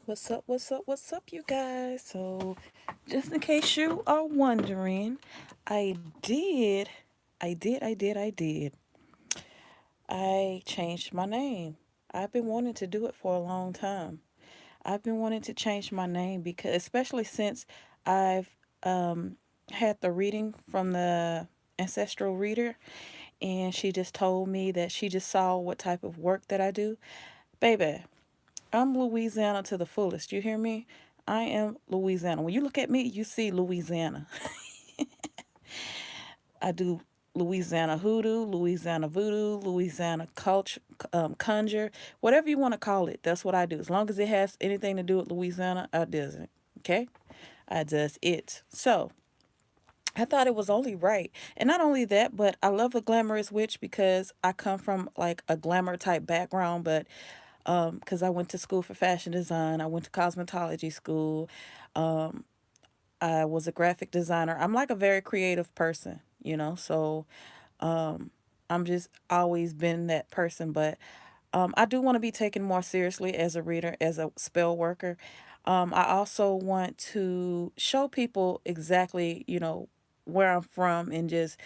What's up? What's up? What's up, you guys? So, just in case you are wondering, I did, I did. I changed my name. I've been wanting to do it for a long time. I've been wanting to change my name because, especially since I've had the reading from the Ancestral reader, and she just told me that she just saw what type of work that I do. Baby, I'm Louisiana to the fullest. You hear me? I am Louisiana. When you look at me, you see Louisiana. I do Louisiana hoodoo, Louisiana voodoo, Louisiana culture, conjure, whatever you want to call it. That's what I do. As long as it has anything to do with Louisiana, I does it. Okay, I does it. So I thought it was only right, and not only that, but I love the glamorous witch because I come from like a glamour type background, but because I went to school for fashion design. I went to cosmetology school. Um, I was a graphic designer. I'm like a very creative person, so um, I'm just always been that person. But I do want to be taken more seriously as a reader, as a spell worker. I also want to show people exactly, where I'm from and just,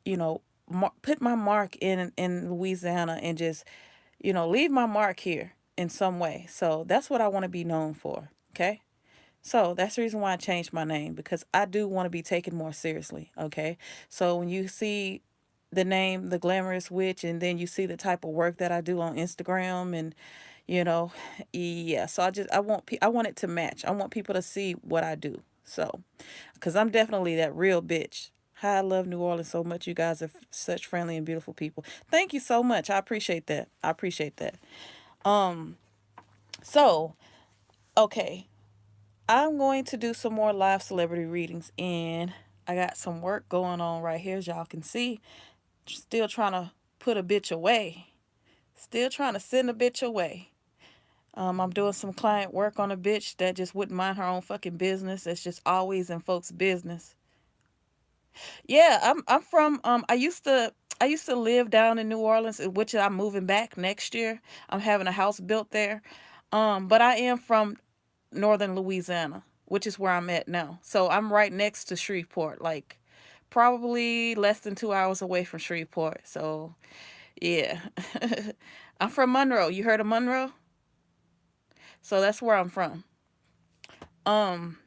put my mark in Louisiana and just leave my mark here in some way. So that's what I want to be known for. Okay. So that's the reason why I changed my name because I do want to be taken more seriously. Okay. So when you see the name, The Glamorous Witch, and then you see the type of work that I do on Instagram and, you know, yeah. So I want it to match. I want people to see what I do. So, because I'm definitely that real bitch. Hi, I love New Orleans so much. You guys are such friendly and beautiful people. Thank you so much. I appreciate that. I appreciate that. Um, so okay, I'm going to do some more live celebrity readings, and I got some work going on right here, as y'all can see. Still trying to put a bitch away. Still trying to send a bitch away. I'm doing some client work on a bitch that just wouldn't mind her own fucking business. That's just always in folks' business. Yeah, I'm from I used to live down in New Orleans, which I'm moving back next year. I'm having a house built there. But I am from northern Louisiana, which is where I'm at now. So I'm right next to Shreveport, like probably less than 2 hours away from Shreveport. So yeah. I'm from Monroe. You heard of Monroe? So that's where I'm from. Um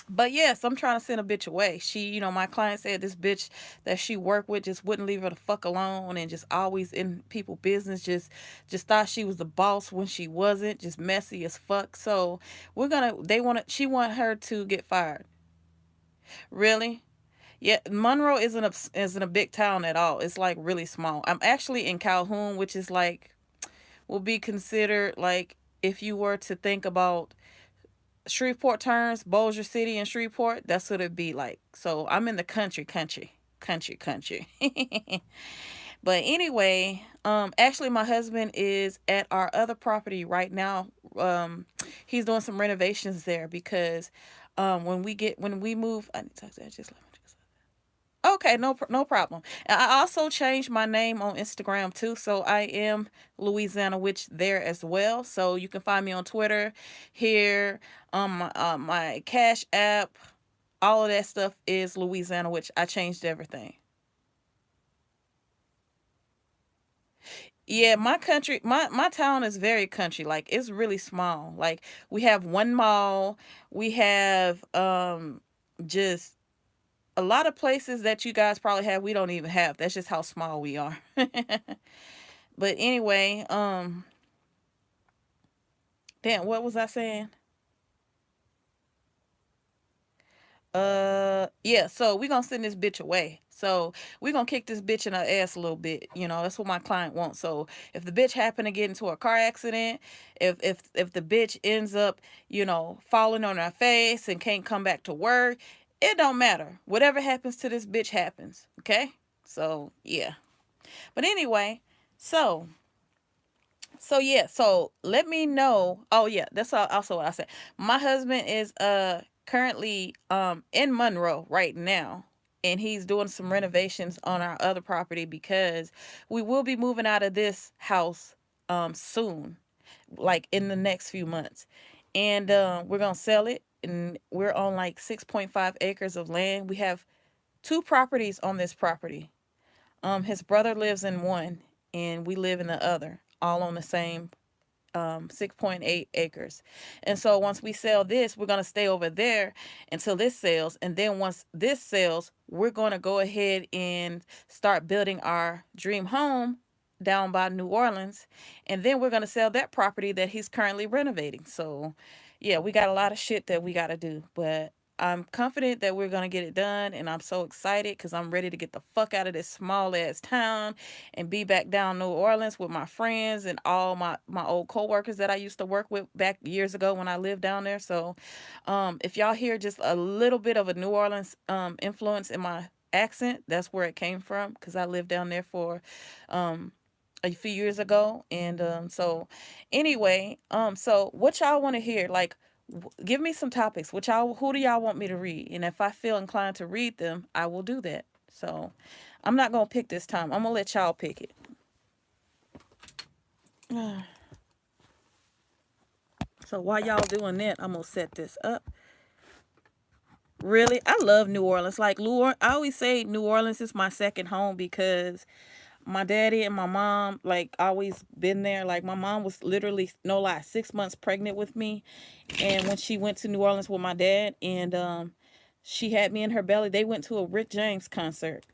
but yes, I'm trying to send a bitch away. My client said this bitch that she worked with just wouldn't leave her the fuck alone and just always in people business, just thought she was the boss when she wasn't, just messy as fuck. So she want her to get fired. Really? Yeah, Monroe isn't a big town at all. It's like really small. I'm actually in Calhoun, which is like will be considered like if you were to think about Shreveport terms, Bossier City and Shreveport, that's what it'd be like. So I'm in the country. But anyway, actually my husband is at our other property right now. He's doing some renovations there because when we move, I need to talk to that just let me just. Okay, no problem. And I also changed my name on Instagram too, so I am Louisiana Witch there as well. So you can find me on Twitter, here, my Cash App, all of that stuff is Louisiana Witch. I changed everything. Yeah, my town is very country. Like it's really small. Like we have one mall, we have just a lot of places that you guys probably have we don't even have. That's just how small we are. But anyway, damn, what was I saying? Yeah, so we gonna send this bitch away. So we gonna kick this bitch in her ass a little bit. That's what my client wants. So if the bitch happen to get into a car accident, if the bitch ends up, falling on her face and can't come back to work, it don't matter. Whatever happens to this bitch happens. Okay? So yeah. But anyway, so so let me know. Oh yeah, that's also what I said. My husband is currently in Monroe right now, and he's doing some renovations on our other property because we will be moving out of this house soon, like in the next few months. and we're gonna sell it. And we're on like 6.5 acres of land. We have two properties on this property. His brother lives in one, and we live in the other, all on the same 6.8 acres. And so once we sell this, we're going to stay over there until this sells. And then once this sells, we're going to go ahead and start building our dream home down by New Orleans. And then we're going to sell that property that he's currently renovating. So, yeah, we got a lot of shit that we got to do. But I'm confident that we're going to get it done. And I'm so excited because I'm ready to get the fuck out of this small ass town and be back down New Orleans with my friends and all my old coworkers that I used to work with back years ago when I lived down there. So, if y'all hear just a little bit of a New Orleans influence in my accent, that's where it came from because I lived down there for um, a few years ago. And so anyway, so what y'all want to hear? Like, give me some topics. Who do y'all want me to read? And if I feel inclined to read them, I will do that. So I'm not gonna pick this time. I'm gonna let y'all pick it. So while y'all doing that, I'm gonna set this up. Really, I love New Orleans. Like I always say New Orleans is my second home because my daddy and my mom like always been there. Like my mom was literally, no lie, 6 months pregnant with me, and when she went to New Orleans with my dad, and she had me in her belly. They went to a Rick James concert.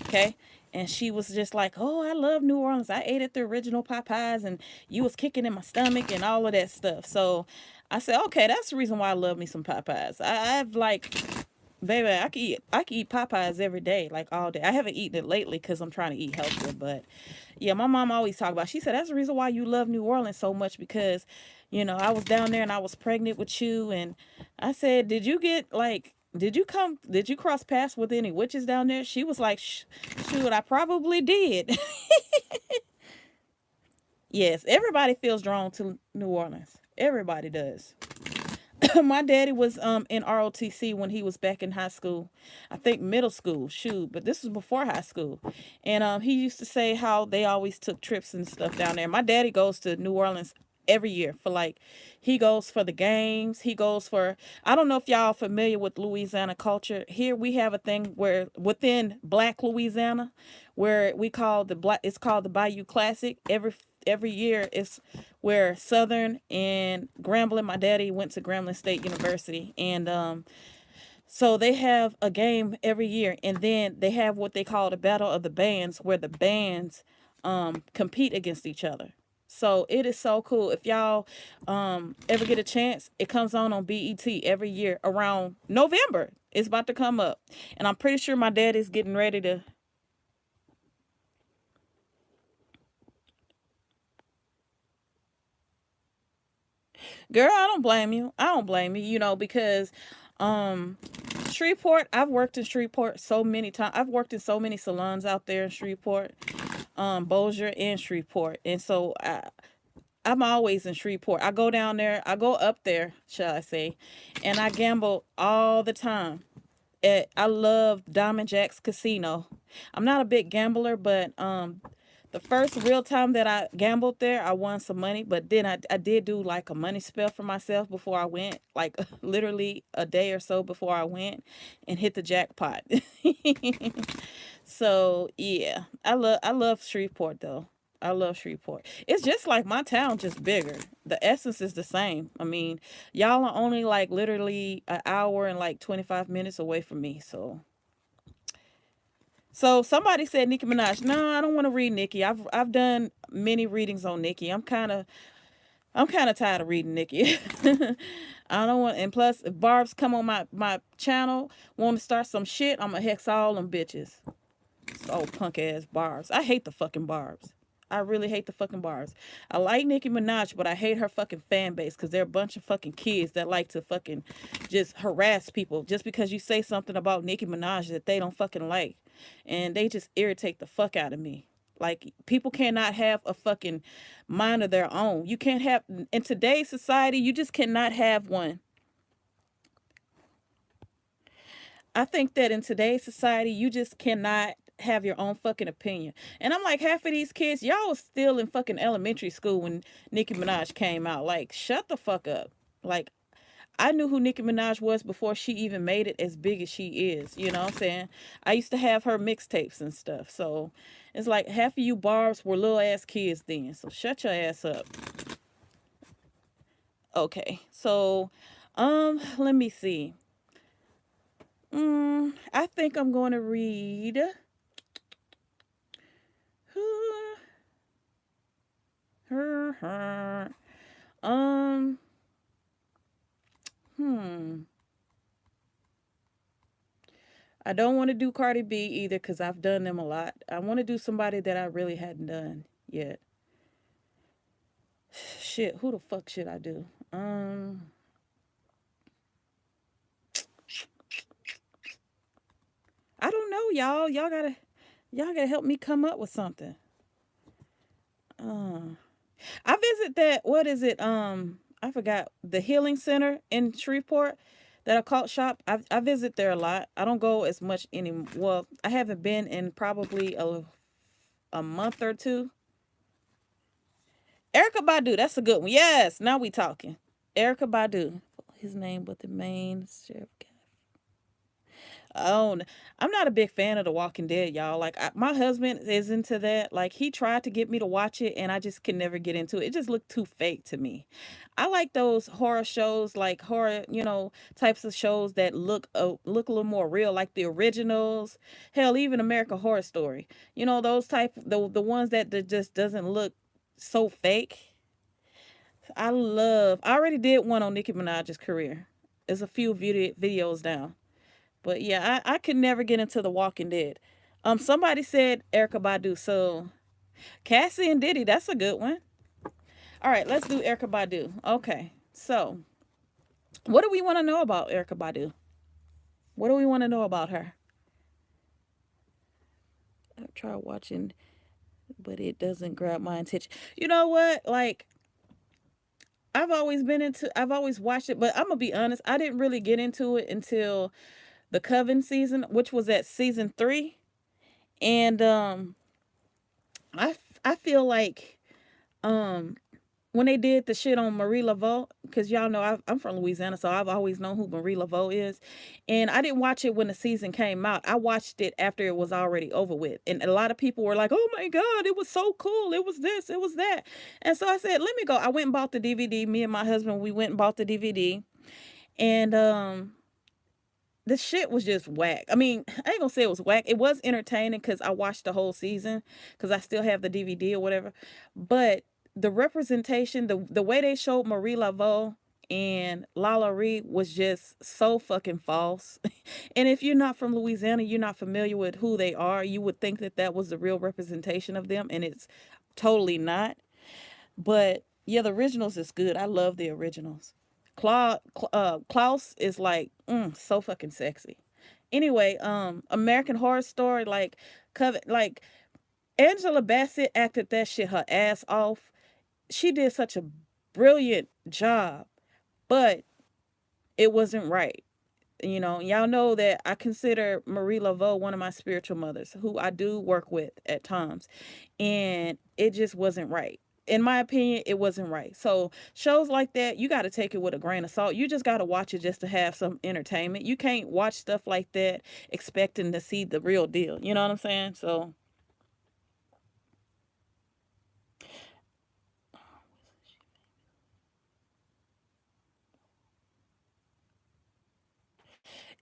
Okay. And she was just like, "Oh, I love New Orleans. I ate at the original Popeyes, and you was kicking in my stomach and all of that stuff." So I said, "Okay, that's the reason why I love me some Popeyes." I've like, baby, I can eat Popeyes every day, like all day. I haven't eaten it lately because I'm trying to eat healthier, but yeah, my mom always talked about. She said that's the reason why you love New Orleans so much because, I was down there and I was pregnant with you, and I said, did you get like. Did you cross paths with any witches down there? She was like, shoot, I probably did. Yes, everybody feels drawn to New Orleans. Everybody does. My daddy was in ROTC when he was back in high school. I think middle school. Shoot, but this was before high school. And he used to say how they always took trips and stuff down there. My daddy goes to New Orleans every year for like he goes for the games. He goes for I don't know if y'all familiar with Louisiana culture. Here we have a thing where within Black Louisiana where we call the black it's called the Bayou Classic. Every year it's where Southern and Grambling, my daddy went to Grambling State University, and so they have a game every year, and then they have what they call the Battle of the Bands, where the bands compete against each other. So it is so cool. If y'all ever get a chance, it comes on BET every year around November. It's about to come up, and I'm pretty sure my dad is getting ready to. Girl, I don't blame you. I don't blame you, because um Shreveport, I've worked in Shreveport so many times. I've worked in so many salons out there in Shreveport, Bossier and Shreveport. And so I'm always in Shreveport. I go down there, I go up there, shall I say, and I gamble all the time. I love Diamond Jack's Casino. I'm not a big gambler, but the first real time that I gambled there, I won some money, but then I did do like a money spell for myself before I went, like literally a day or so before I went and hit the jackpot. So yeah, I love Shreveport though. I love Shreveport. It's just like my town, just bigger. The essence is the same. I mean, y'all are only like literally an hour and like 25 minutes away from me. So somebody said Nicki Minaj. No, I don't want to read Nicki. I've done many readings on Nicki. I'm kind of tired of reading Nicki. I don't want. And plus, if Barb's come on my channel, want to start some shit, I'ma hex all them bitches. So punk ass Barbs. I hate the fucking Barbs. I really hate the fucking Barbs. I like Nicki Minaj, but I hate her fucking fan base because they're a bunch of fucking kids that like to fucking just harass people just because you say something about Nicki Minaj that they don't fucking like. And they just irritate the fuck out of me. Like, people cannot have a fucking mind of their own. You can't have, in today's society, you just cannot have one. I think that in today's society, you just cannot have your own fucking opinion. And I'm like, half of these kids, y'all was still in fucking elementary school when Nicki Minaj came out. Like, shut the fuck up. Like, I knew who Nicki Minaj was before she even made it as big as she is. You know what I'm saying? I used to have her mixtapes and stuff. So it's like half of you barbs were little ass kids then. So shut your ass up. Okay. So, let me see. I think I'm going to read. Her, her. Um, hmm. I don't want to do Cardi B either because I've done them a lot. I want to do somebody that I really hadn't done yet. Shit, who the fuck should I do? I don't know, y'all. Y'all gotta help me come up with something. Uh, I visit that. What is it? I forgot the healing center in Shreveport. That occult shop. I visit there a lot. I don't go as much anymore. Well, I haven't been in probably a month or two. Erykah Badu. That's a good one. Yes. Now we talking. Erykah Badu. His name, but the main sheriff. Oh, I'm not a big fan of The Walking Dead, y'all. Like, my husband is into that. Like, he tried to get me to watch it, and I just can never get into it. It just looked too fake to me. I like those horror shows, like horror, types of shows that look a little more real, like the originals. Hell, even American Horror Story. Those type the ones that just doesn't look so fake. I already did one on Nicki Minaj's career. There's a few videos down. But yeah, I could never get into The Walking Dead. Somebody said Erykah Badu, so Cassie and Diddy, that's a good one. All right, let's do Erykah Badu. Okay, so what do we want to know about Erykah Badu? What do we want to know about her? I've tried watching, but it doesn't grab my attention. You know what? Like, I've always watched it, but I'm gonna be honest, I didn't really get into it until the Coven season, which was at season 3. And I feel like um when they did the shit on Marie Laveau, because y'all know I'm from Louisiana, so I've always known who Marie Laveau is. And I didn't watch it when the season came out. I watched it after it was already over with. And a lot of people were like, oh my God, it was so cool. It was this, it was that. And so I said, let me go. I went and bought the DVD. Me and my husband, we went and bought the DVD. And the shit was just whack. I mean, I ain't gonna say it was whack. It was entertaining because I watched the whole season because I still have the DVD or whatever. But the representation, the way they showed Marie Laveau and Lala Ree was just so fucking false. And if you're not from Louisiana, you're not familiar with who they are, you would think that that was the real representation of them, and it's totally not. But yeah, the originals is good. I love the originals. Klaus is like so fucking sexy. Anyway, American Horror Story, like covet like Angela Bassett acted that shit her ass off. She did such a brilliant job, but it wasn't right. Y'all know that I consider Marie Laveau one of my spiritual mothers, who I do work with at times, and it just wasn't right. In my opinion, it wasn't right. So shows like that, you got to take it with a grain of salt. You just got to watch it just to have some entertainment. You can't watch stuff like that expecting to see the real deal. You know what I'm saying? So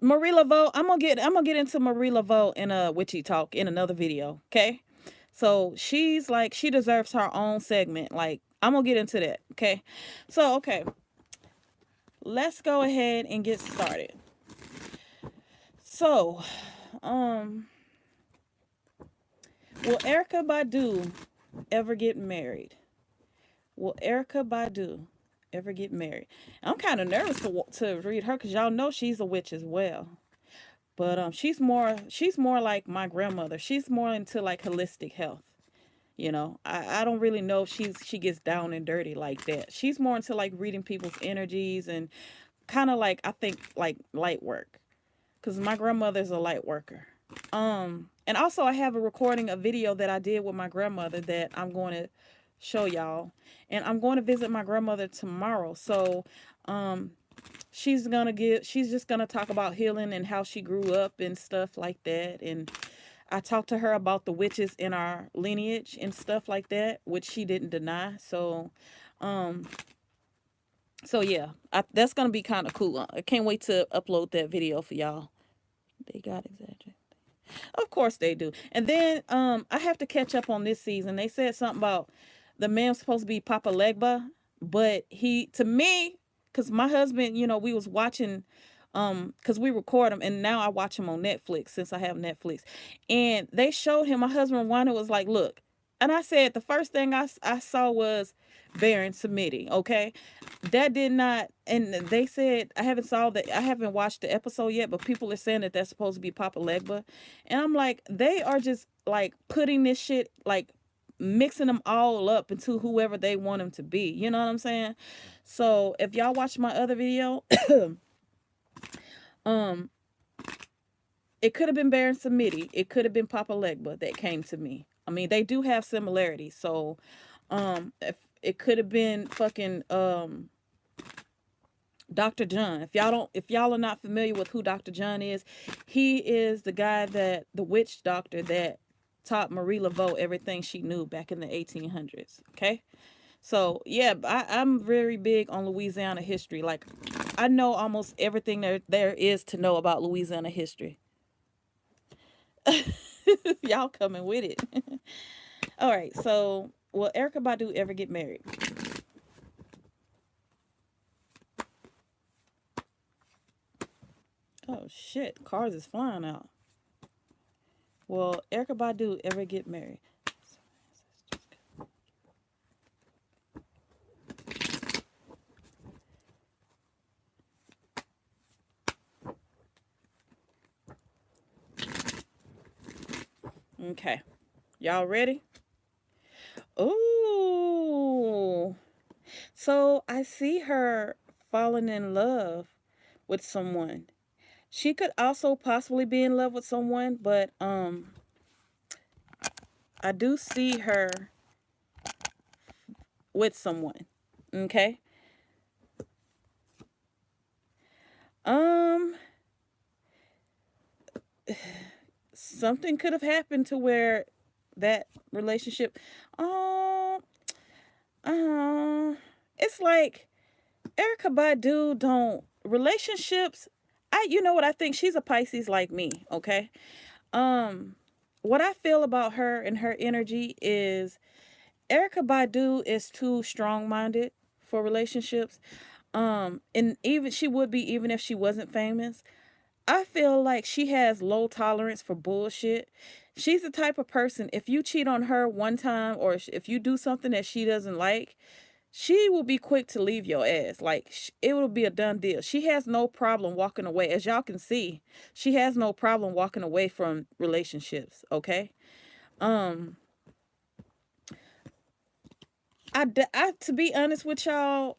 Marie Laveau, I'm gonna get into Marie Laveau in a witchy talk in another video. Okay. So she's like, she deserves her own segment. Like, I'm gonna get into that. Okay. So okay, let's go ahead and get started. So, um, will Erykah Badu ever get married? Will Erykah Badu ever get married? I'm kind of nervous to read her because y'all know she's a witch as well. But she's more like my grandmother. She's more into like holistic health. I don't really know if she gets down and dirty like that. She's more into like reading people's energies and kind of like, I think, like light work, because my grandmother's a light worker. And also I have a recording, a video that I did with my grandmother that I'm going to show y'all. And I'm going to visit my grandmother tomorrow. So, um, she's just gonna talk about healing and how she grew up and stuff like that. And I talked to her about the witches in our lineage and stuff like that, which she didn't deny. Um, so yeah, that's gonna be kind of cool. I can't wait to upload that video for y'all. They got exaggerated. Of course they do. And then I have to catch up on this season. They said something about the man's supposed to be Papa Legba, but he to me, cuz my husband, we was watching cuz we record him and now I watch him on Netflix since I have Netflix. And they showed him my husband Wanda was like, "Look." And I said the first thing I saw was Baron submitting, okay? That did not, and they said I haven't watched the episode yet, but people are saying that that's supposed to be Papa Legba. And I'm like, they are just like putting this shit, like mixing them all up into whoever they want them to be. You know what I'm saying? So if y'all watch my other video, um, it could have been Baron Samedi. It could have been Papa Legba that came to me. I mean, they do have similarities. So, if it could have been fucking Dr. John. If y'all are not familiar with who Dr. John is, he is the guy the witch doctor that taught Marie Laveau everything she knew back in the 1800s. Okay? So, yeah, I'm very big on Louisiana history. Like, I know almost everything there is to know about Louisiana history. Y'all coming with it. All right, so will Erykah Badu ever get married? Oh shit, cars is flying out. Will Erykah Badu ever get married? Okay, y'all ready? Ooh, so I see her falling in love with someone. She could also possibly be in love with someone, but I do see her with someone. Okay. Um Something could have happened to where that relationship um it's like Erykah Badu don't relationships. You know what, I think she's a Pisces like me, okay? Um what I feel about her and her energy is Erykah Badu is too strong-minded for relationships. And even she would be even if she wasn't famous. I feel like she has low tolerance for bullshit. She's the type of person, if you cheat on her one time or if you do something that she doesn't like, she will be quick to leave your ass. Like, it will be a done deal. She has no problem walking away. As y'all can see, she has no problem walking away from relationships, okay? Um, to be honest with y'all,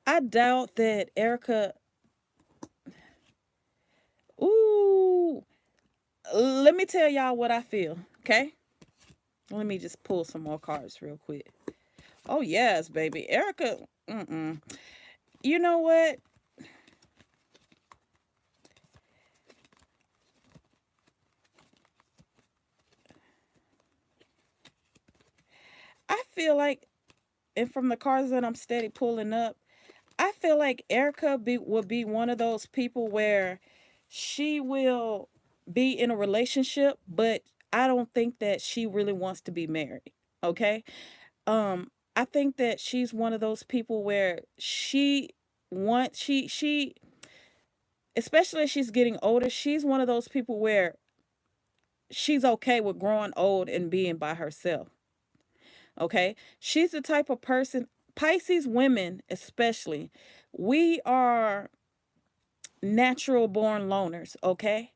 I doubt that Erica. Ooh, let me tell y'all what I feel, okay? Let me just pull some more cards real quick. Oh yes, baby, Erica. You know what? I feel like, and from the cards that I'm steady pulling up, I feel like would be one of those people where she will be in a relationship, but I don't think that she really wants to be married. Okay. I think that she's one of those people where she especially as she's getting older, she's one of those people where she's okay with growing old and being by herself. Okay. She's the type of person, Pisces women especially, we are natural born loners, okay?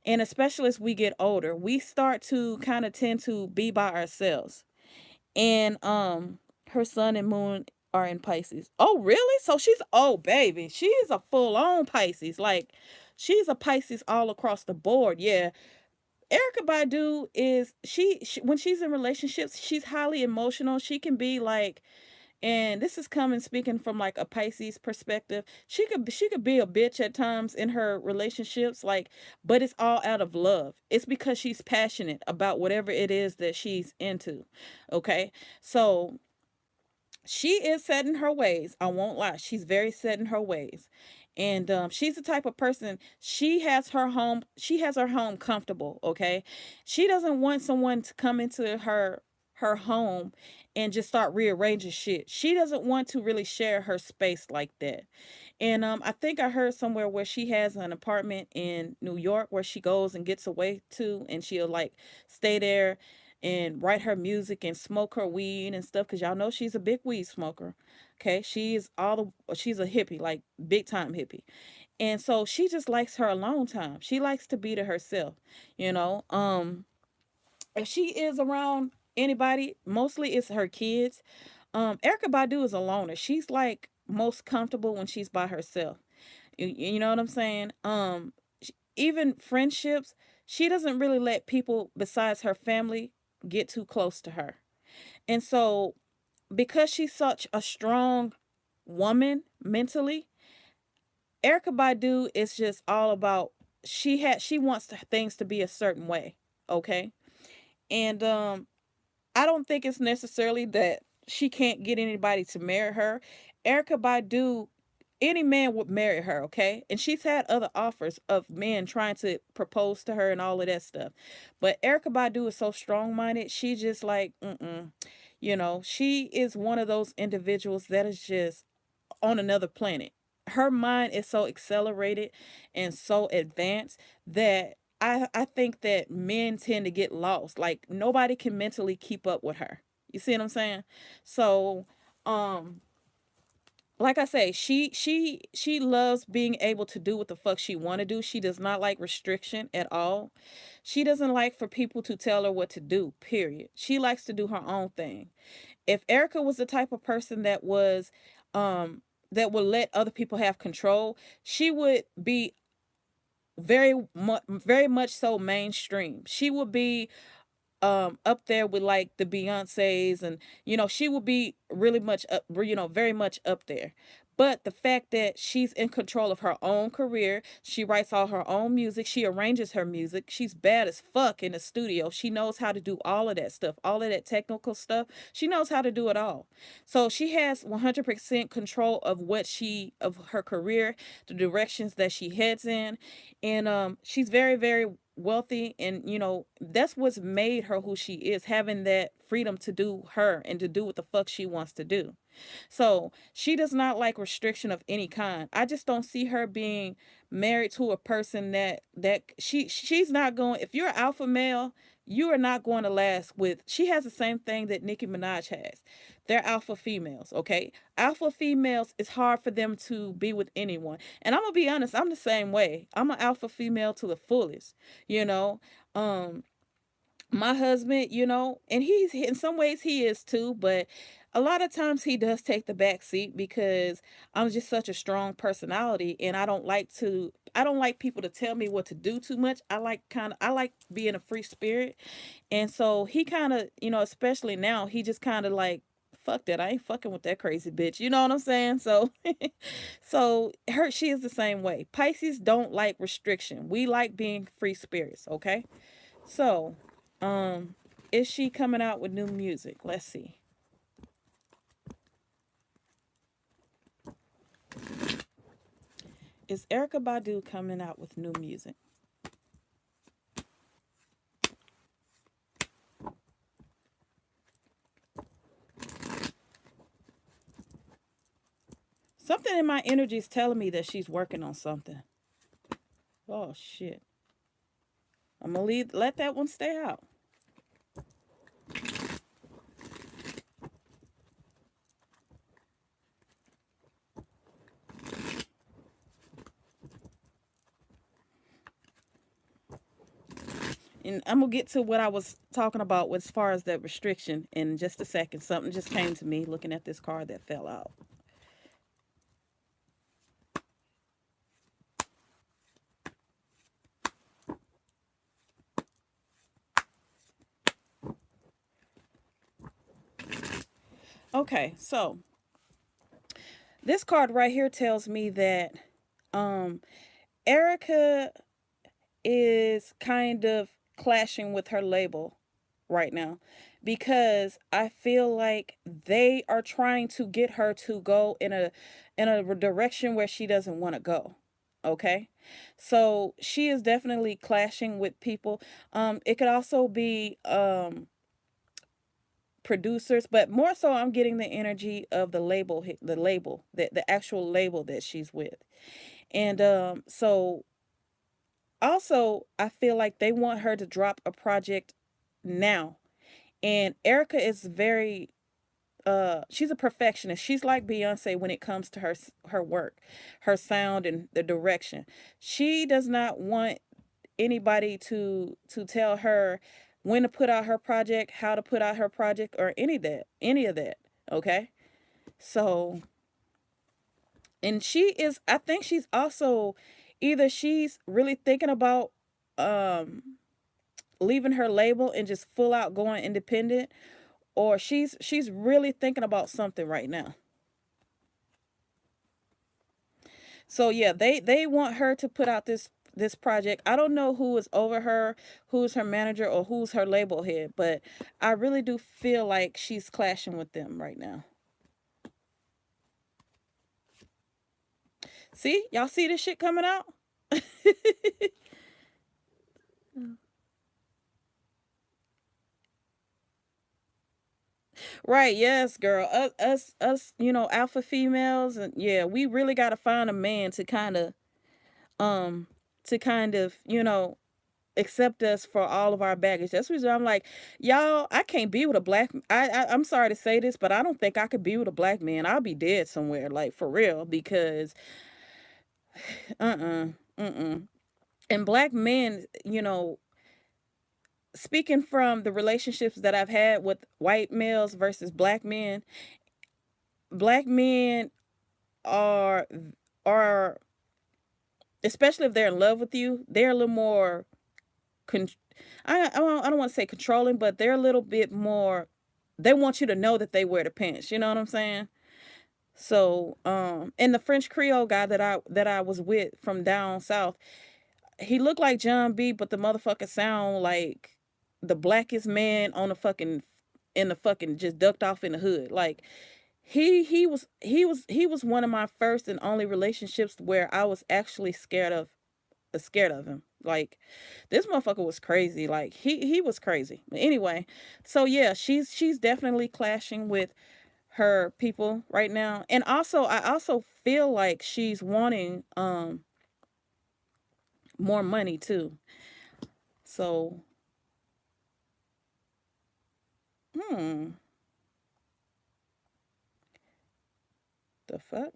And especially as we get older, we start to kind of tend to be by ourselves. And her sun and moon are in Pisces. Oh, really? So she's, oh baby, she is a full on Pisces. Like, she's a Pisces all across the board. Yeah. Erykah Badu is she when she's in relationships, she's highly emotional. She can be like, and this is coming speaking from like a Pisces perspective. She could be a bitch at times in her relationships, like, but it's all out of love. It's because she's passionate about whatever it is that she's into. Okay, so she is set in her ways. I won't lie. She's very set in her ways. And she's the type of person, she has her home comfortable, okay? She doesn't want someone to come into her home and just start rearranging shit. She doesn't want to really share her space like that. And I think I heard somewhere where she has an apartment in New York where she goes and gets away to, and she'll like stay there and write her music and smoke her weed and stuff. Cause y'all know she's a big weed smoker. Okay, she's a hippie, like big time hippie, and so she just likes her alone time. She likes to be to herself, you know. If she is around anybody, mostly it's her kids. Erykah Badu is a loner. She's like most comfortable when she's by herself. You know what I'm saying? Even friendships, she doesn't really let people besides her family get too close to her. And so, because she's such a strong woman mentally, Erykah Badu is just all about she wants things to be a certain way, okay? And I don't think it's necessarily that she can't get anybody to marry her. Erykah Badu, any man would marry her, okay? And she's had other offers of men trying to propose to her and all of that stuff. But Erykah Badu is so strong minded. She just like, mm-mm. You know, she is one of those individuals that is just on another planet. Her mind is so accelerated and so advanced that I think that men tend to get lost. Like nobody can mentally keep up with her. You see what I'm saying? So, um, like I say, she loves being able to do what the fuck she want to do. She does not like restriction at all. She doesn't like for people to tell her what to do. Period. She likes to do her own thing. If Erykah was the type of person that would let other people have control, she would be very much so mainstream. She would be up there with like the Beyoncé's, and she will be really much up, very much up there. But the fact that she's in control of her own career, she writes all her own music, she arranges her music, she's bad as fuck in the studio. She knows how to do all of that stuff, all of that technical stuff. She knows how to do it all. So she has 100% control of of her career, the directions that she heads in, and she's very very wealthy, and that's what's made her who she is, having that freedom to do her and to do what the fuck she wants to do. So she does not like restriction of any kind. I just don't see her being married to a person she's not going. If you're an alpha male, you are not going to last with. She has the same thing that Nicki Minaj has. They're alpha females, okay? Alpha females, it's hard for them to be with anyone. And I'm gonna be honest, I'm the same way. I'm an alpha female to the fullest, you know. Um, my husband, and he's in some ways he is too, but a lot of times he does take the back seat because I'm just such a strong personality, and I don't like people to tell me what to do too much. I like being a free spirit. And so he kind of, especially now, he just kind of like, fuck that. I ain't fucking with that crazy bitch. You know what I'm saying? So she is the same way. Pisces don't like restriction. We like being free spirits, okay? So, um, is she coming out with new music? Let's see. Is Erykah Badu coming out with new music? Something in my energy is telling me that she's working on something. Oh shit. I'm gonna let that one stay out. And I'm gonna get to what I was talking about as far as that restriction in just a second. Something just came to me looking at this card that fell out. Okay, so this card right here tells me that um Erica is kind of clashing with her label right now because I feel like they are trying to get her to go in a direction where she doesn't want to go. Okay? So she is definitely clashing with people. It could also be producers, but more so I'm getting the energy of the label, the actual label that she's with. And so also I feel like they want her to drop a project now. And Erica is very she's a perfectionist. She's like Beyonce when it comes to her work, her sound and the direction. She does not want anybody to tell her when to put out her project, how to put out her project, or any of that. Okay? So, and she is, I think she's also either she's really thinking about um leaving her label and just full out going independent, or she's really thinking about something right now. So yeah, they want her to put out this project. I don't know who is over her, who's her manager, or who's her label head, but I really do feel like she's clashing with them right now. See, y'all see this shit coming out? Right, yes, girl. You know, alpha females, and yeah, we really got to find a man um, to kind of, you know, accept us for all of our baggage. That's the reason I'm like, y'all, I can't be with a black. I'm sorry to say this, but I don't think I could be with a black man. I'll be dead somewhere, like for real, because uh uh. And black men, you know, speaking from the relationships that I've had with white males versus black men are are especially if they're in love with you, they're a little more con- I don't want to say controlling, but they're a little bit more. They want you to know that they wear the pants. You know what I'm saying? So, and the French Creole guy that I was with from down south, he looked like John B, but the motherfucker sound like the blackest man on the fucking in the fucking just ducked off in the hood. Like he was one of my first and only relationships where I was actually scared of him. Like this motherfucker was crazy. Like he was crazy. But anyway, so yeah, she's definitely clashing with her people right now. And also I also feel like she's wanting more money too. So, hmm, the fuck?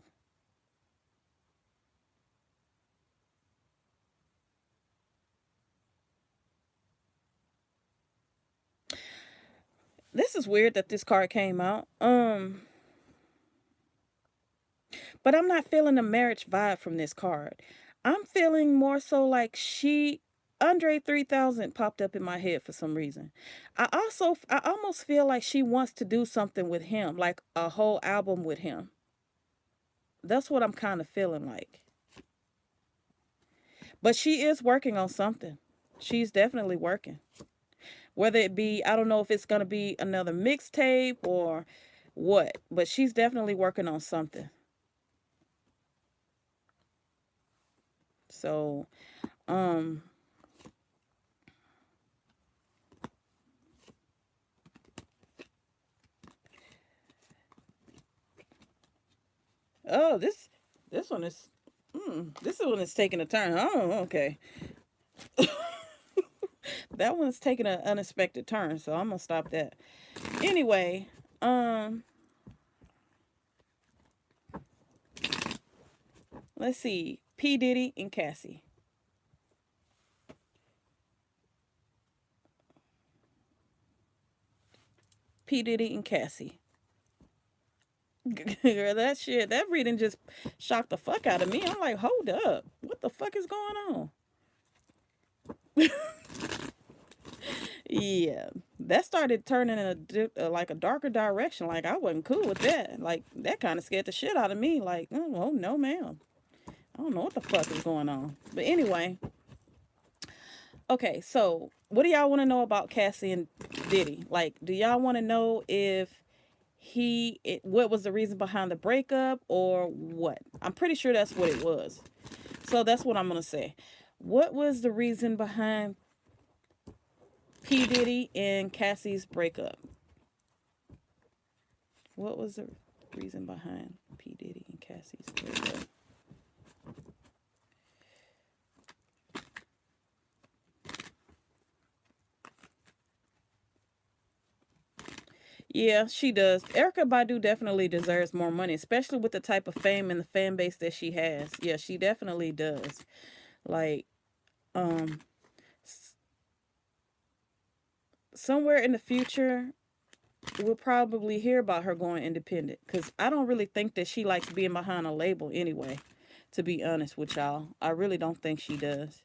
This is weird that this card came out. But I'm not feeling the marriage vibe from this card. I'm feeling more so like Andre 3000 popped up in my head for some reason. I almost feel like she wants to do something with him, like a whole album with him. That's what I'm kind of feeling like. But she is working on something. She's definitely working. Whether it be, I don't know if it's going to be another mixtape or what, but she's definitely working on something. So, um, oh, this one is this one is taking a turn. Oh, okay. That one's taking an unexpected turn, so I'm gonna stop that. Anyway, um, let's see. P. Diddy and Cassie. P. Diddy and Cassie. Girl, that reading just shocked the fuck out of me. I'm like, hold up. What the fuck is going on? Yeah, that started turning in like a darker direction. Like I wasn't cool with that. Like that kind of scared the shit out of me. Like, oh no, ma'am. I don't know what the fuck is going on. But anyway, okay. So what do y'all want to know about Cassie and Diddy? Like, do y'all want to know if what was the reason behind the breakup or what? I'm pretty sure that's what it was. So that's what I'm gonna say. What was the reason behind P Diddy and Cassie's breakup? What was the reason behind P Diddy and Cassie's breakup? Yeah, she does. Erykah Badu definitely deserves more money, especially with the type of fame and the fan base that she has. Yeah, she definitely does. Like, um, somewhere in the future, we'll probably hear about her going independent. Because I don't really think that she likes being behind a label anyway, to be honest with y'all. I really don't think she does.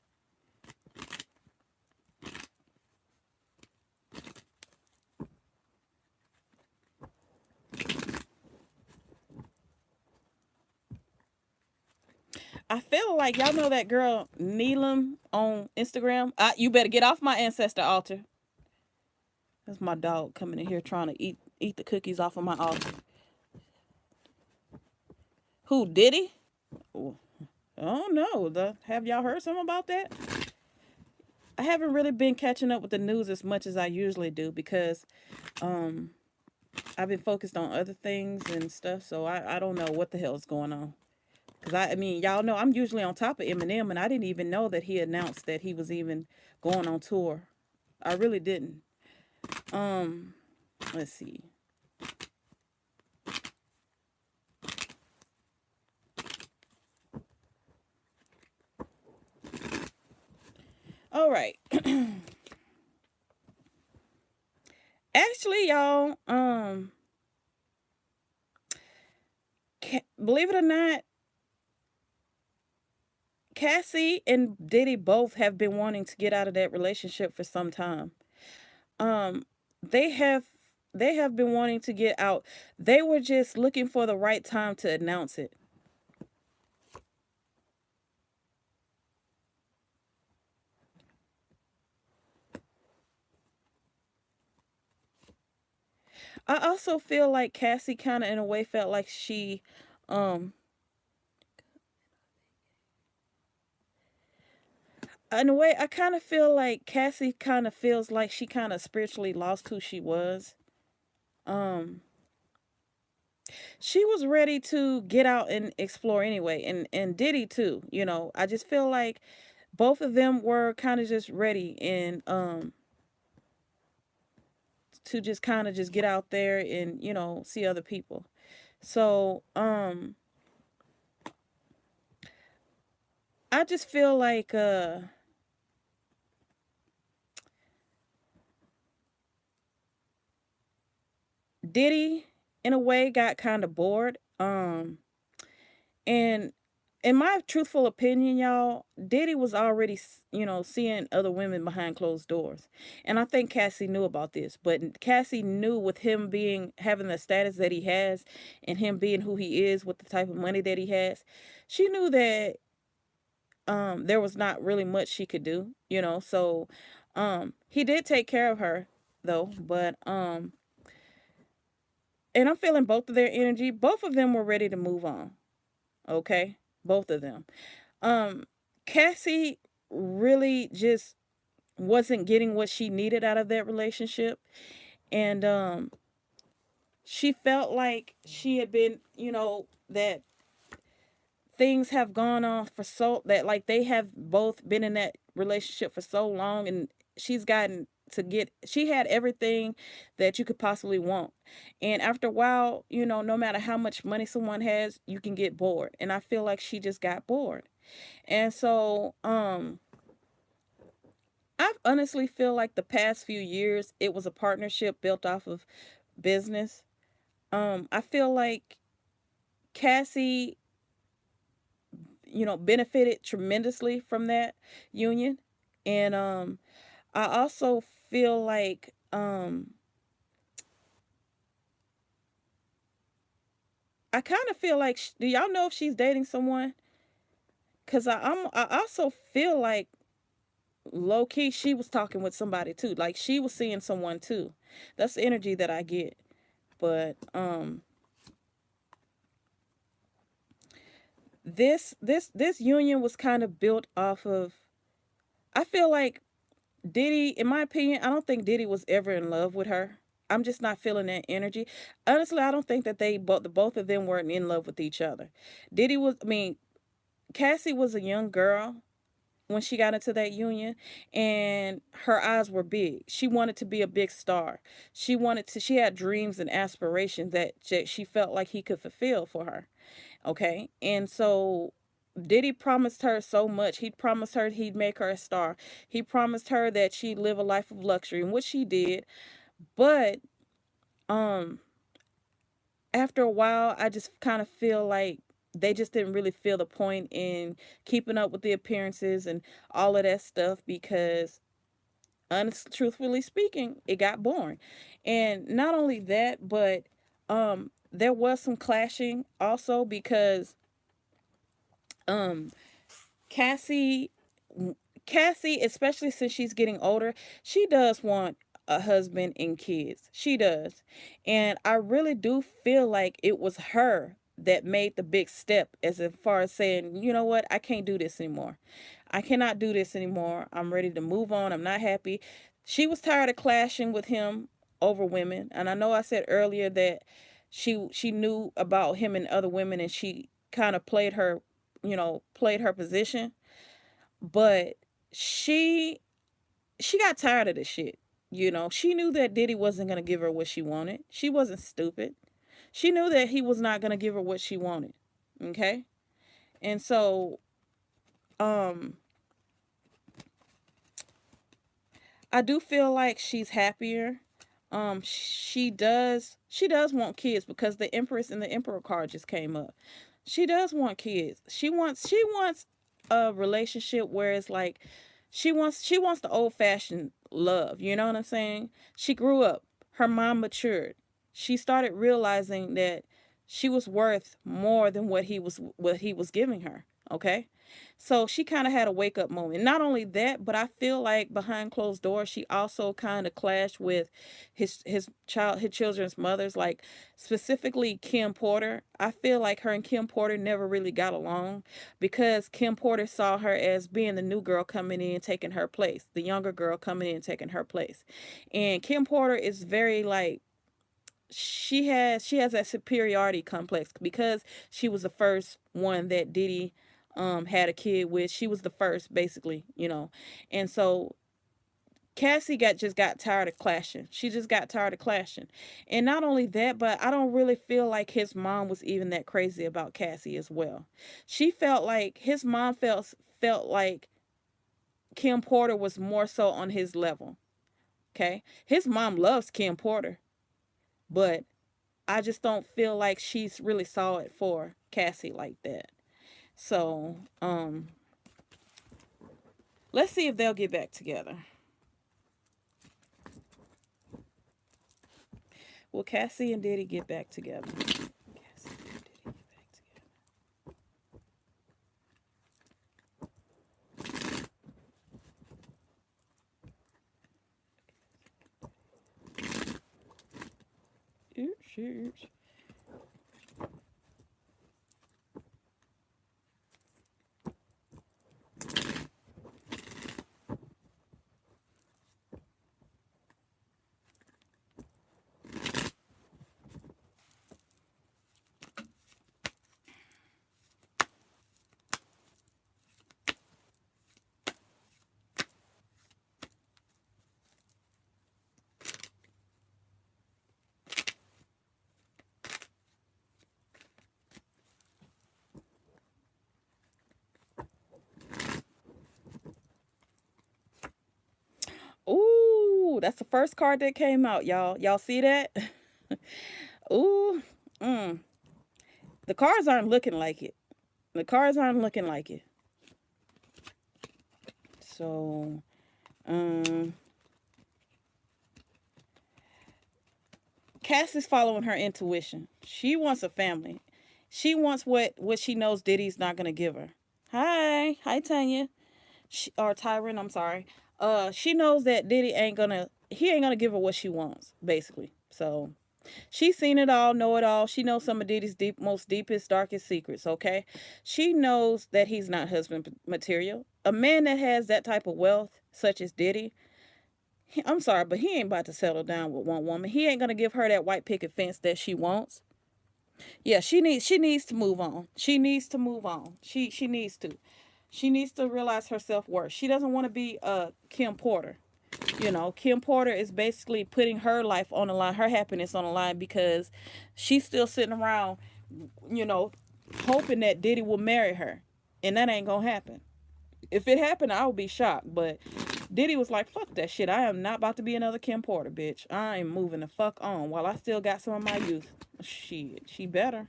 I feel like y'all know that girl Neelam on Instagram. You better get off my ancestor altar. That's my dog coming in here trying to eat the cookies off of my altar. Who did he? Oh, I don't know. Have y'all heard something about that? I haven't really been catching up with the news as much as I usually do because um I've been focused on other things and stuff. So I don't know what the hell's going on. Because I mean, y'all know I'm usually on top of Eminem, and I didn't even know that he announced that he was even going on tour. I really didn't. Um, let's see. All right. Actually, y'all, believe it or not, Cassie and Diddy both have been wanting to get out of that relationship for some time. Um, they have they have been wanting to get out. They were just looking for the right time to announce it. I also feel like Cassie kind of in a way felt like um in a way I kind of feel like Cassie kind of feels like she kind of spiritually lost who she was. Um she was ready to get out and explore anyway, and Diddy too, you know. I just feel like both of them were kind of just ready and to just kind of just get out there and, you know, see other people. So, I just feel like Diddy in a way got kind of bored. And in my truthful opinion, y'all, Diddy was already, you know, seeing other women behind closed doors. And I think Cassie knew about this, but Cassie knew with him being having the status that he has and him being who he is with the type of money that he has, she knew that there was not really much she could do, you know. So he did take care of her though, but and I'm feeling both of their energy. Both of them were ready to move on. Okay? Both of them. Um, Cassie really just wasn't getting what she needed out of that relationship. And she felt like she had been, you know, that things have gone on for so that like they have both been in that relationship for so long, and she's gotten to get she had everything that you could possibly want. And after a while, you know, no matter how much money someone has, you can get bored. And I feel like she just got bored. And so I honestly feel like the past few years it was a partnership built off of business. I feel like Cassie, you know, benefited tremendously from that union. And I also feel like I kind of feel like do y'all know if she's dating someone? Cause I also feel like low key she was talking with somebody too. Like she was seeing someone too. That's the energy that I get. But this union was kind of built off of, I feel like Diddy, in my opinion, I don't think Diddy was ever in love with her. I'm just not feeling that energy. Honestly, I don't think that the both of them weren't in love with each other. Diddy was, I mean, Cassie was a young girl when she got into that union, and her eyes were big. She wanted to be a big star. She had dreams and aspirations that she felt like he could fulfill for her. Okay. And so Diddy promised her so much. He promised her he'd make her a star. He promised her that she'd live a life of luxury, and which she did. But um after a while, I just kind of feel like they just didn't really feel the point in keeping up with the appearances and all of that stuff because honestly, truthfully speaking, it got boring. And not only that, but there was some clashing also because um Cassie Cassie, especially since she's getting older, she does want a husband and kids. She does. And I really do feel like it was her that made the big step as far as saying, you know what, I can't do this anymore. I cannot do this anymore. I'm ready to move on. I'm not happy. She was tired of clashing with him over women. And I know I said earlier that she knew about him and other women and she kind of played her position, but she she got tired of this shit. She knew that Diddy wasn't gonna give her what she wanted. She wasn't stupid. She knew that he was not gonna give her what she wanted. Okay? And so, um, I do feel like she's happier. She does want kids because the Empress and the Emperor card just came up. She does want kids. She wants a relationship where it's like she wants the old fashioned love. You know what I'm saying? She grew up. Her mom matured. She started realizing that she was worth more than what he was giving her. Okay? So she kind of had a wake up moment. Not only that, but I feel like behind closed doors, she also kind of clashed with his children's mothers, like specifically Kim Porter. I feel like her and Kim Porter never really got along because Kim Porter saw her as being the new girl coming in taking her place, the younger girl coming in taking her place. And Kim Porter is very like she has that superiority complex because she was the first one that Diddy had a kid with. She was the first basically. And so Cassie got tired of clashing. She just got tired of clashing. And not only that, but I don't really feel like his mom was even that crazy about Cassie as well. She felt like his mom felt like Kim Porter was more so on his level. Okay? His mom loves Kim Porter, but I just don't feel like she's really saw it for Cassie like that. So, let's see if they'll get back together. Will Cassie and Diddy get back together? Cassie and Diddy get back together. Oops, oops. Ooh, that's the first card that came out, y'all. Y'all see that? Ooh, mm. The cards aren't looking like it. The cards aren't looking like it. So, um, Cassie's following her intuition. She wants a family. She wants what she knows Diddy's not gonna give her. Hi Tanya, or Tyron. I'm sorry. She knows that Diddy ain't gonna. He ain't gonna give her what she wants, basically. So she's seen it all, know it all. She knows some of Diddy's most deepest, darkest secrets. Okay, she knows that he's not husband material. A man that has that type of wealth, such as Diddy, I'm sorry, but he ain't about to settle down with one woman. He ain't gonna give her that white picket fence that she wants. Yeah, she needs to move on. She needs to move on. She needs to. She needs to realize her self worth. She doesn't want to be Kim Porter. You know, Kim Porter is basically putting her life on the line, her happiness on the line, because she's still sitting around, you know, hoping that Diddy will marry her, and that ain't gonna happen. If it happened, I would be shocked. But Diddy was like, "Fuck that shit. I am not about to be another Kim Porter, bitch. I am moving the fuck on while I still got some of my youth." Shit, she better.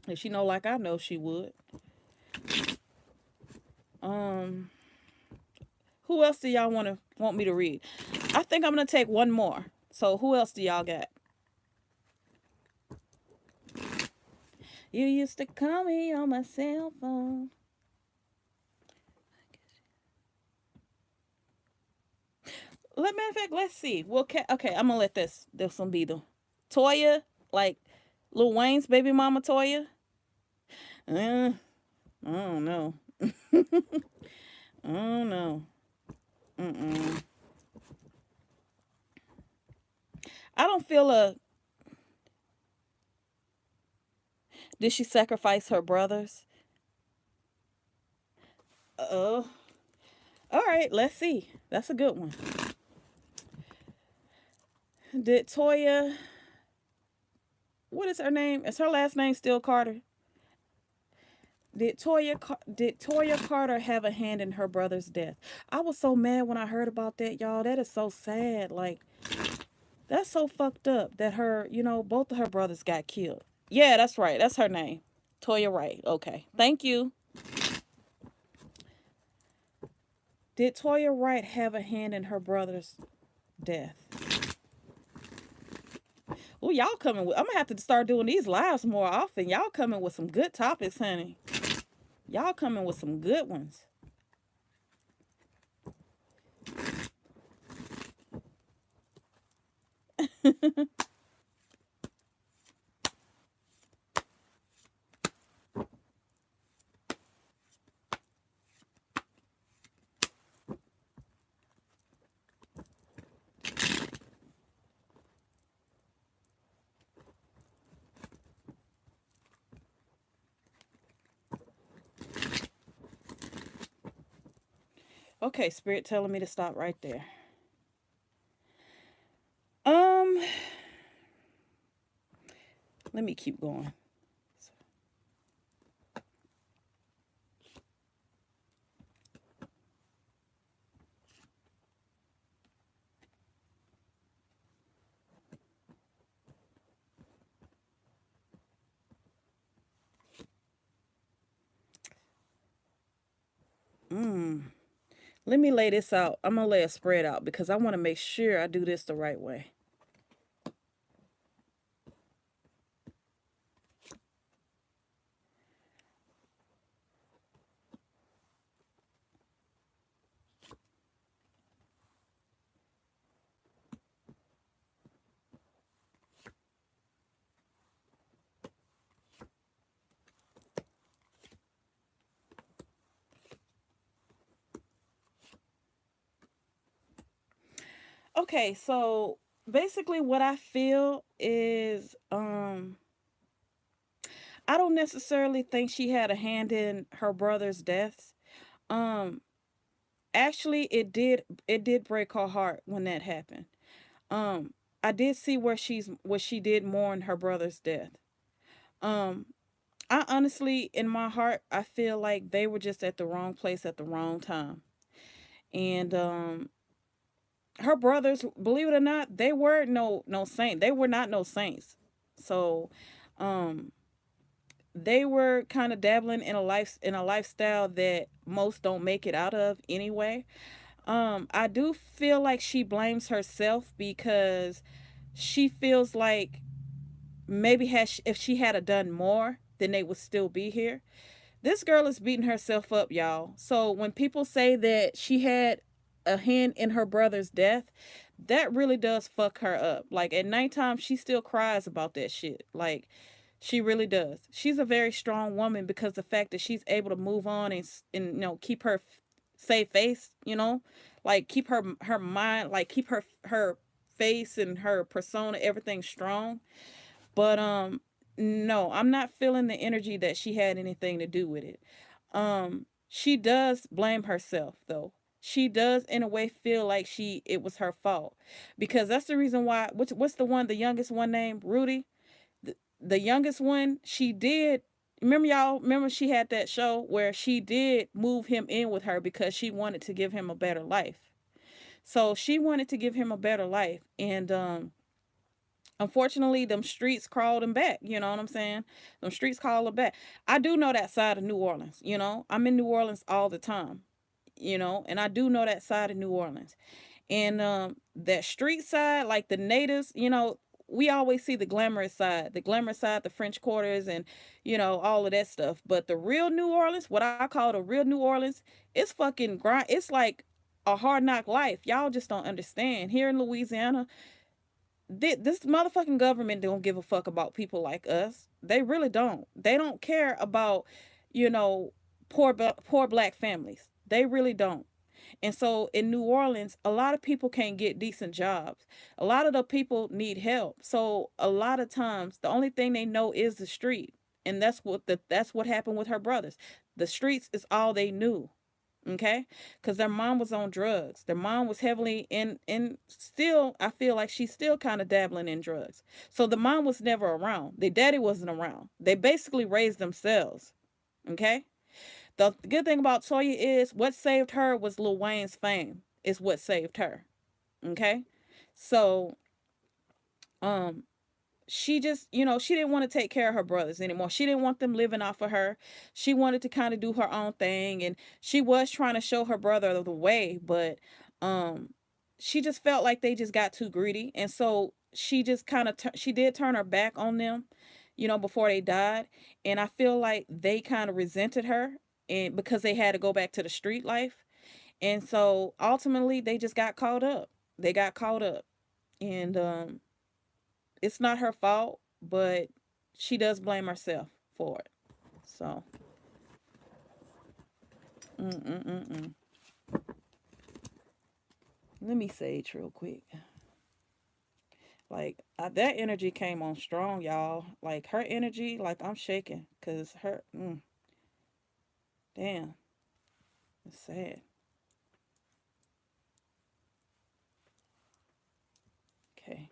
If she know like I know she would. Um, who else do y'all want me to read? I think I'm gonna take one more. So who else do y'all got? You used to call me on my cell phone. Matter of fact, let's see. Well, okay, I'm gonna let this one be the Toya, like Lil Wayne's baby mama Toya. I don't know. I don't know. Mm-mm. I don't feel a. Did she sacrifice her brothers? Oh, all right. Let's see. That's a good one. Did Toya? What is her name? Is her last name still Carter? Did Toya Carter have a hand in her brother's death? I was so mad when I heard about that, y'all. That is so sad. Like, that's so fucked up that both of her brothers got killed. Yeah, that's right. That's her name. Toya Wright. Okay. Thank you. Did Toya Wright have a hand in her brother's death? Oh, y'all coming with. I'm gonna have to start doing these lives more often. Y'all coming with some good topics, honey. Y'all coming with some good ones. Okay, Spirit telling me to stop right there. Um, Let me keep going. Let me lay this out. I'm gonna lay a spread out because I want to make sure I do this the right way. Okay, so basically what I feel is I don't necessarily think she had a hand in her brother's deaths. Um Actually it did break her heart when that happened. Um I did see where she did mourn her brother's death. Um I honestly in my heart I feel like they were just at the wrong place at the wrong time. And her brothers, believe it or not, they were no saint. They were not no saints. So, um, they were kind of dabbling in a lifestyle that most don't make it out of anyway. I do feel like she blames herself because she feels like maybe if she had a done more, then they would still be here. This girl is beating herself up, y'all. So when people say that she had a hand in her brother's death, that really does fuck her up. Like at nighttime, she still cries about that shit. Like she really does. She's a very strong woman because the fact that she's able to move on and keep her save face, like keep her mind, like keep her face and her persona, everything strong. But no, I'm not feeling the energy that she had anything to do with it. She does blame herself though. She does in a way feel like it was her fault. Because that's the reason why what's the youngest one named Rudy? The youngest one, she did remember she had that show where she did move him in with her because she wanted to give him a better life. So she wanted to give him a better life and unfortunately, them streets crawled him back. You know what I'm saying? Them streets called him back. I do know that side of New Orleans. I'm in New Orleans all the time. And I do know that side of New Orleans. And that street side, like the natives, we always see the glamorous side, the French quarters, and all of that stuff. But the real New Orleans, what I call the real New Orleans, it's fucking grind. It's like a hard knock life. Y'all just don't understand. Here in Louisiana, this motherfucking government don't give a fuck about people like us. They really don't. They don't care about, you know, poor black families. They really don't. And so in New Orleans, a lot of people can't get decent jobs. A lot of the people need help. So a lot of times, the only thing they know is the street, and that's what happened with her brothers. The streets is all they knew. Okay, because their mom was on drugs. Their mom was heavily in still, I feel like she's still kind of dabbling in drugs. So the mom was never around. Their daddy wasn't around. They basically raised themselves. Okay, the good thing about Toya is what saved her was Lil Wayne's fame. Is what saved her. Okay, so um she just, she didn't want to take care of her brothers anymore. She didn't want them living off of her. She wanted to kind of do her own thing, and she was trying to show her brother the way, but um she just felt like they just got too greedy, and so she just kind of she did turn her back on them, before they died, and I feel like they kind of resented her and because they had to go back to the street life. And so ultimately they just got caught up. They got caught up. And it's not her fault, but she does blame herself for it. So, mm-mm-mm-mm. Let me sage real quick. Like, that energy came on strong, y'all. Like, her energy, like, I'm shaking. Because damn, it's sad. Okay.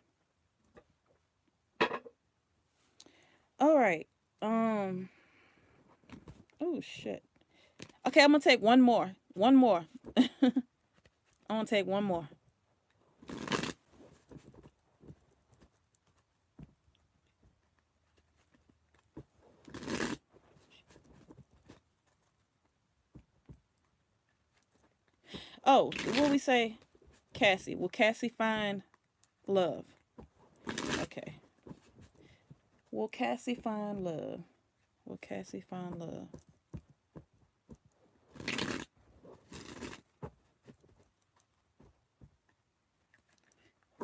All right. Um, oh, shit. Okay, I'm going to take one more. One more. I'm going to take one more. Oh, what we say? Cassie. Will Cassie find love? Okay. Will Cassie find love? Will Cassie find love?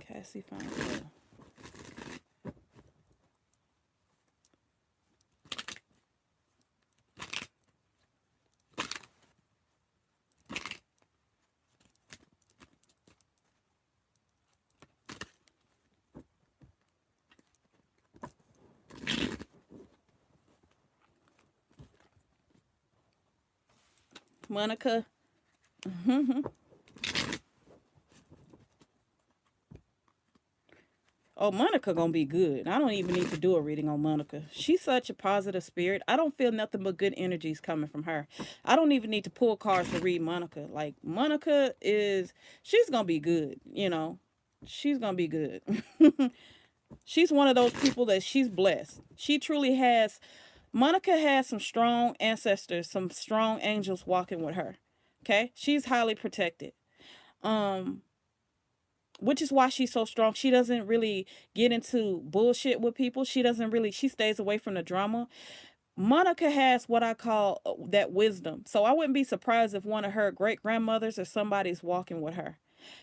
Cassie find love. Monica. Oh, Monica gonna be good. I don't even need to do a reading on Monica. She's such a positive spirit. I don't feel nothing but good energies coming from her. I don't even need to pull cards to read Monica. Like Monica she's gonna be good. She's gonna be good. She's one of those people that she's blessed. She truly has. Monica has some strong ancestors, some strong angels walking with her. Okay, she's highly protected. Um, which is why she's so strong. She doesn't really get into bullshit with people. She doesn't really, she stays away from the drama. Monica has what I call that wisdom. So I wouldn't be surprised if one of her great grandmothers or somebody's walking with her,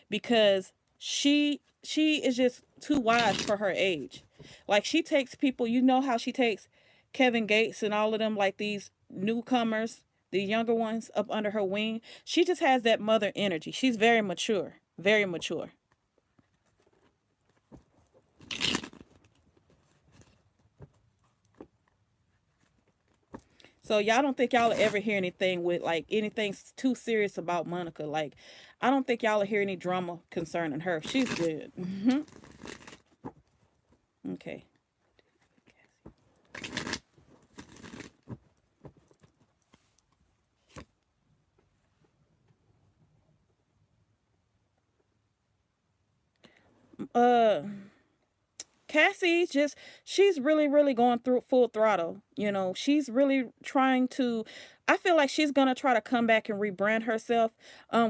because she is just too wise for her age. Like, she takes people, you know how she takes Kevin Gates and all of them, like these newcomers, the younger ones, up under her wing. She just has that mother energy. She's very mature, very mature. So y'all don't think y'all will ever hear anything with like anything too serious about Monica. Like, I don't think y'all will hear any drama concerning her. She's good. Okay. Uh Cassie just, she's really really going through full throttle. You know, she's really trying to, I feel like she's going to try to come back and rebrand herself.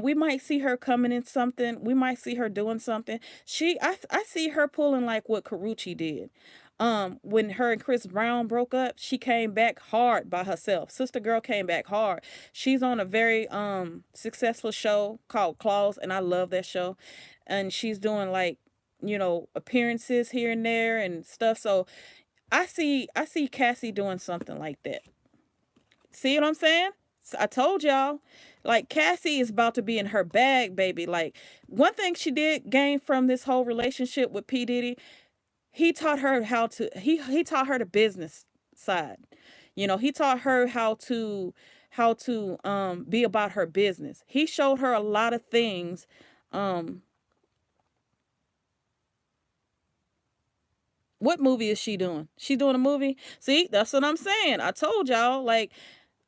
We might see her coming in something. We might see her doing something. I see her pulling like what Karuchi did. When her and Chris Brown broke up, she came back hard by herself. Sister Girl came back hard. She's on a very successful show called Claws, and I love that show. And she's doing like, you know, appearances here and there and stuff. So I see Cassie doing something like that. See what I'm saying? I told y'all. Like, Cassie is about to be in her bag, baby. Like, one thing she did gain from this whole relationship with P Diddy, he taught her how to, he taught her the business side. You know, he taught her how to be about her business. He showed her a lot of things. Um what movie is she doing? She doing a movie? See, that's what I'm saying. I told y'all, like,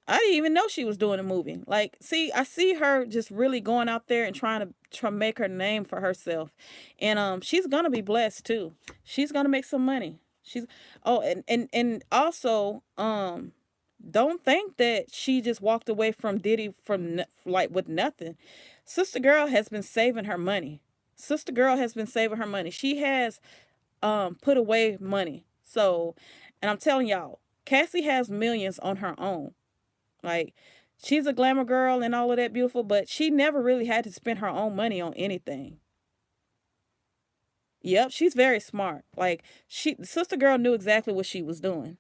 I didn't even know she was doing a movie. Like, see, I see her just really going out there and try to make her name for herself. And she's gonna be blessed too. She's gonna make some money. She's, oh, and also, don't think that she just walked away from Diddy from like with nothing. Sister Girl has been saving her money. Sister Girl has been saving her money. She has put away money. So, and I'm telling y'all, Cassie has millions on her own. Like, she's a glamour girl and all of that beautiful, but she never really had to spend her own money on anything. Yep, she's very smart. Like, she, Sister Girl knew exactly what she was doing.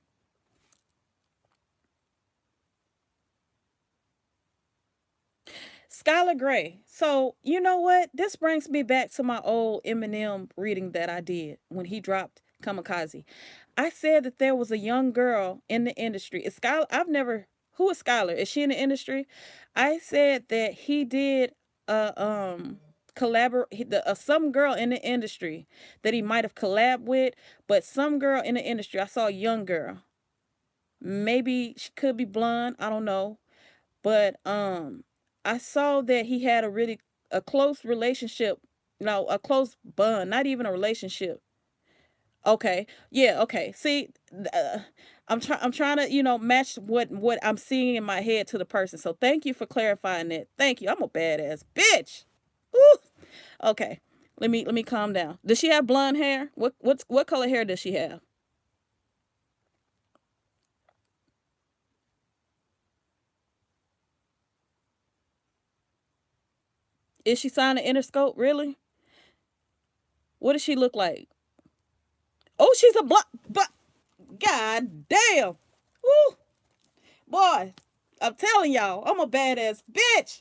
Skylar Gray. So, you know what? This brings me back to my old Eminem reading that I did when he dropped Kamikaze. I said that there was a young girl in the industry. Is Skylar, I've never, who is Skylar? Is she in the industry? I said that he did collaborate, some girl in the industry that he might have collabed with, but some girl in the industry. I saw a young girl. Maybe she could be blonde, I don't know. But I saw that he had a really, a close relationship, no, a close bond, not even a relationship. Okay, yeah, okay. See, uh, I'm trying to, you know, match what I'm seeing in my head to the person. So thank you for clarifying that. Thank you. I'm a badass bitch. Ooh. Okay, let me calm down. Does she have blonde hair? What color hair does she have? Is she signed to Interscope? Really? What does she look like? Oh, she's a block. But God damn. Woo. Boy, I'm telling y'all, I'm a badass bitch.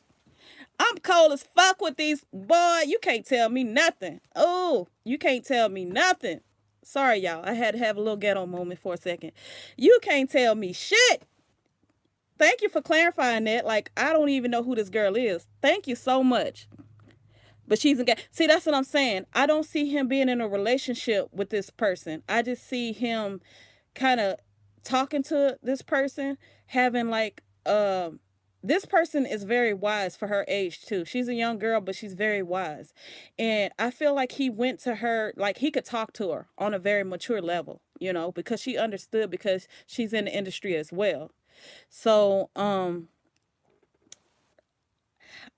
I'm cold as fuck with these. Boy, you can't tell me nothing. Oh, you can't tell me nothing. Sorry, y'all. I had to have a little ghetto moment for a second. You can't tell me shit. Thank you for clarifying that. Like, I don't even know who this girl is. Thank you so much. But she's engaged. See, that's what I'm saying. I don't see him being in a relationship with this person. I just see him kind of talking to this person, having like this person is very wise for her age too. She's a young girl, but she's very wise. And I feel like he went to her, like he could talk to her on a very mature level, you know, because she understood, because she's in the industry as well. So, um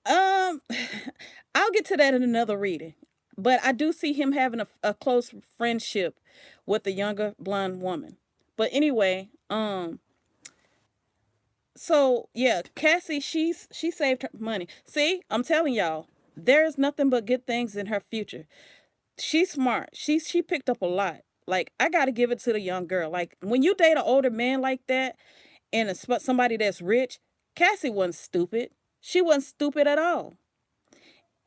I'll get to that in another reading. but I do see him having a close friendship with the younger blonde woman. But anyway, so yeah, Cassie, she saved her money. See, I'm telling y'all, there's nothing but good things in her future. She's smart. She picked up a lot. Like, I gotta give it to the young girl. Like, when you date an older man like that and somebody that's rich, Cassie wasn't stupid. She wasn't stupid at all.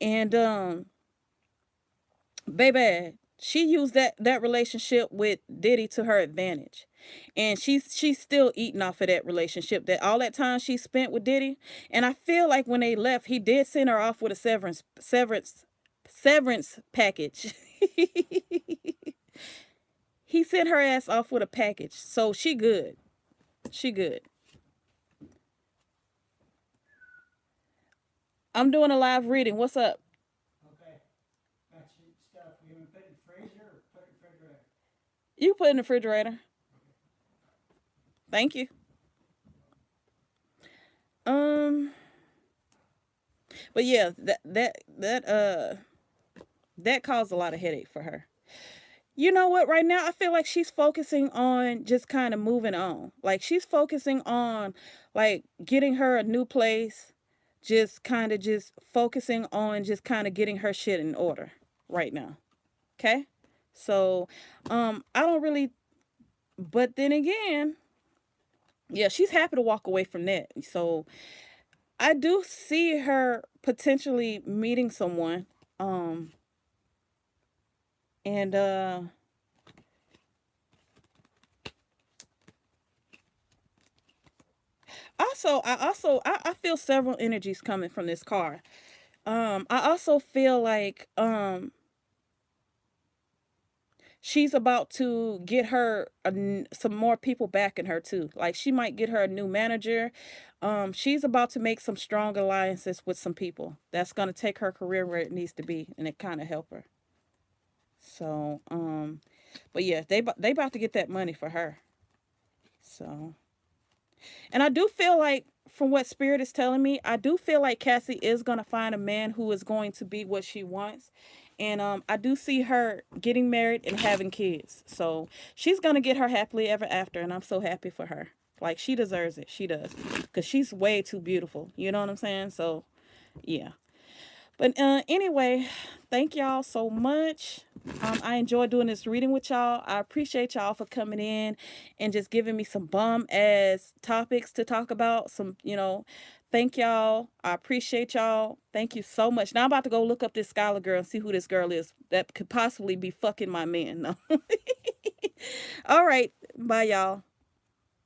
And baby, she used that relationship with Diddy to her advantage, and she's still eating off of that relationship. That all that time she spent with Diddy, and I feel like when they left, he did send her off with a severance package. He sent her ass off with a package, so she good. She good. I'm doing a live reading. What's up? Okay, got your stuff. You gonna put it in the freezer or put it in the refrigerator? You put in the refrigerator. Thank you. Um, but yeah, that caused a lot of headache for her. You know what? Right now, I feel like she's focusing on just kind of moving on. Like, she's focusing on like getting her a new place, just kind of just focusing on just kind of getting her shit in order right now. Okay? So, I don't really, but then again, yeah, she's happy to walk away from that. So, I do see her potentially meeting someone. Um, and I feel several energies coming from this car. I also feel like she's about to get her some more people backing her too. Like, she might get her a new manager. She's about to make some strong alliances with some people. That's gonna take her career where it needs to be, and it kind of help her. So, but yeah, they about to get that money for her. So, and I do feel like, from what Spirit is telling me, I do feel like Cassie is going to find a man who is going to be what she wants. And I do see her getting married and having kids. So she's going to get her happily ever after. And I'm so happy for her. Like, she deserves it. She does. Because she's way too beautiful. You know what I'm saying? So, yeah. But anyway, thank y'all so much. I enjoy doing this reading with y'all. I appreciate y'all for coming in and just giving me some bum ass topics to talk about. Thank y'all. I appreciate y'all. Thank you so much. Now I'm about to go look up this Skylar girl and see who this girl is that could possibly be fucking my man. No. All right. Bye, y'all.